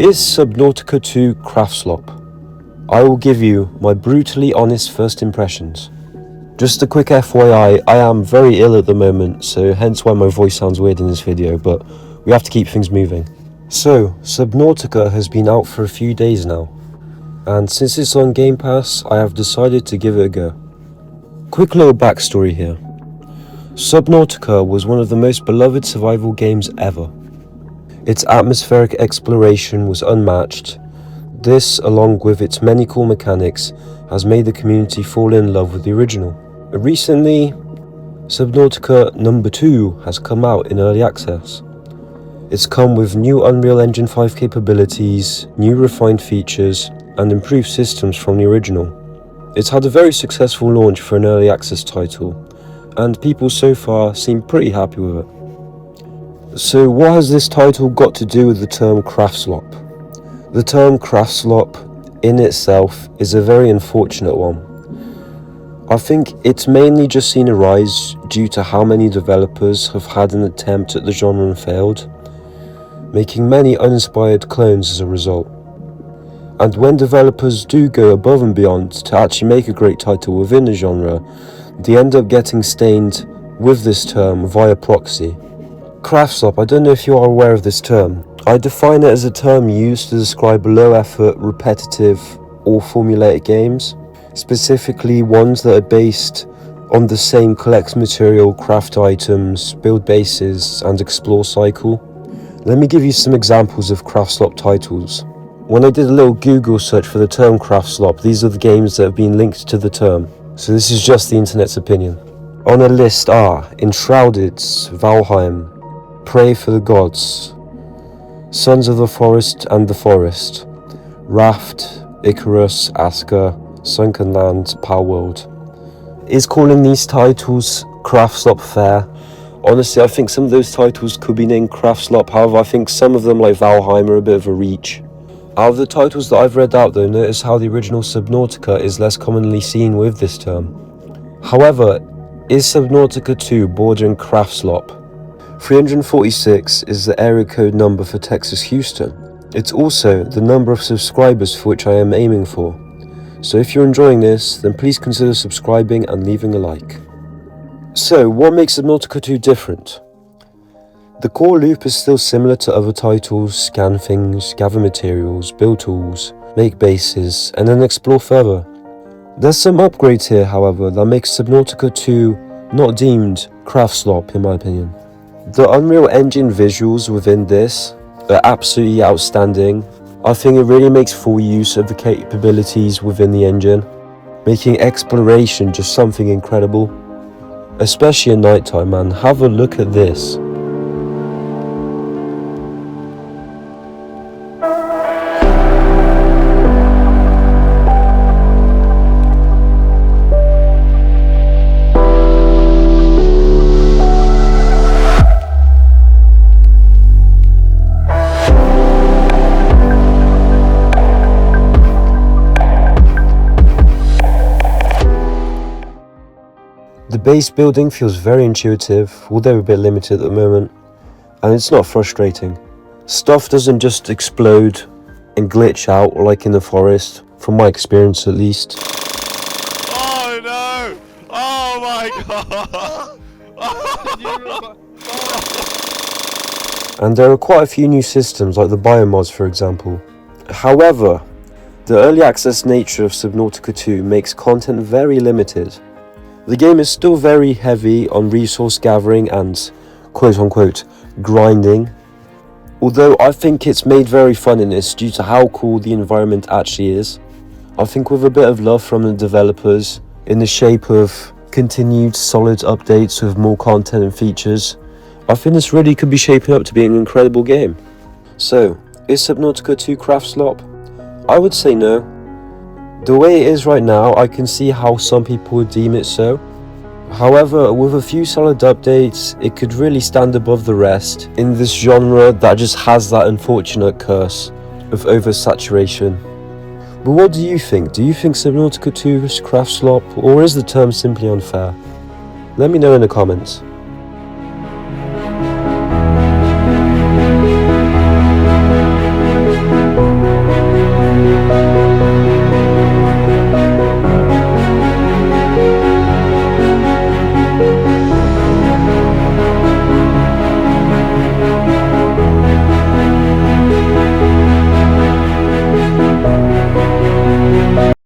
Is Subnautica 2 Craftslop? I will give you my brutally honest first impressions. Just a quick FYI, I am very ill at the moment, so hence why my voice sounds weird in this video, but we have to keep things moving. So, Subnautica has been out for a few days now, and since it's on Game Pass, I have decided to give it a go. Quick little backstory here. Subnautica was one of the most beloved survival games ever. Its atmospheric exploration was unmatched. This, along with its many cool mechanics, has made the community fall in love with the original. Recently, Subnautica number 2 has come out in early access. It's come with new Unreal Engine 5 capabilities, new refined features, and improved systems from the original. It's had a very successful launch for an early access title, and people so far seem pretty happy with it. So what has this title got to do with the term Craftslop? The term Craftslop in itself is a very unfortunate one. I think it's mainly just seen a rise due to how many developers have had an attempt at the genre and failed, making many uninspired clones as a result. And when developers do go above and beyond to actually make a great title within the genre, they end up getting stained with this term via proxy. Craftslop, I don't know if you are aware of this term. I define it as a term used to describe low effort, repetitive, or formulaic games, specifically ones that are based on the same collect material, craft items, build bases, and explore cycle. Let me give you some examples of Craftslop titles. When I did a little Google search for the term Craftslop, these are the games that have been linked to the term. So this is just the internet's opinion. On a list are Enshrouded, Valheim, Pray for the Gods, Sons of the Forest and the Forest, Raft, Icarus, Aska, Sunken Land, Palworld. Is calling these titles Craftslop fair? Honestly, I think some of those titles could be named Craftslop, however I think some of them like Valheim are a bit of a reach. Out of the titles that I've read out though, notice how the original Subnautica is less commonly seen with this term. However, is Subnautica 2 bordering Craftslop? 346 is the area code number for Texas Houston. It's also the number of subscribers for which I am aiming for. So if you're enjoying this, then please consider subscribing and leaving a like. So, what makes Subnautica 2 different? The core loop is still similar to other titles: scan things, gather materials, build tools, make bases, and then explore further. There's some upgrades here, however, that makes Subnautica 2 not deemed Craftslop in my opinion. The Unreal Engine visuals within this are absolutely outstanding. I think it really makes full use of the capabilities within the engine, making exploration just something incredible. Especially at night time, man. Have a look at this. The base building feels very intuitive, although a bit limited at the moment, and it's not frustrating. Stuff doesn't just explode and glitch out like in the forest, from my experience at least. Oh no! Oh my god! And there are quite a few new systems like the biomods for example. However, the early access nature of Subnautica 2 makes content very limited. The game is still very heavy on resource gathering and quote-unquote grinding, although I think it's made very fun in this due to how cool the environment actually is. I think with a bit of love from the developers in the shape of continued solid updates with more content and features, I think this really could be shaping up to be an incredible game. So, is Subnautica 2 Craftslop? I would say no. The way it is right now, I can see how some people would deem it so. However, with a few solid updates, it could really stand above the rest in this genre that just has that unfortunate curse of oversaturation. But what do you think? Do you think Subnautica 2 is Craftslop, or is the term simply unfair? Let me know in the comments.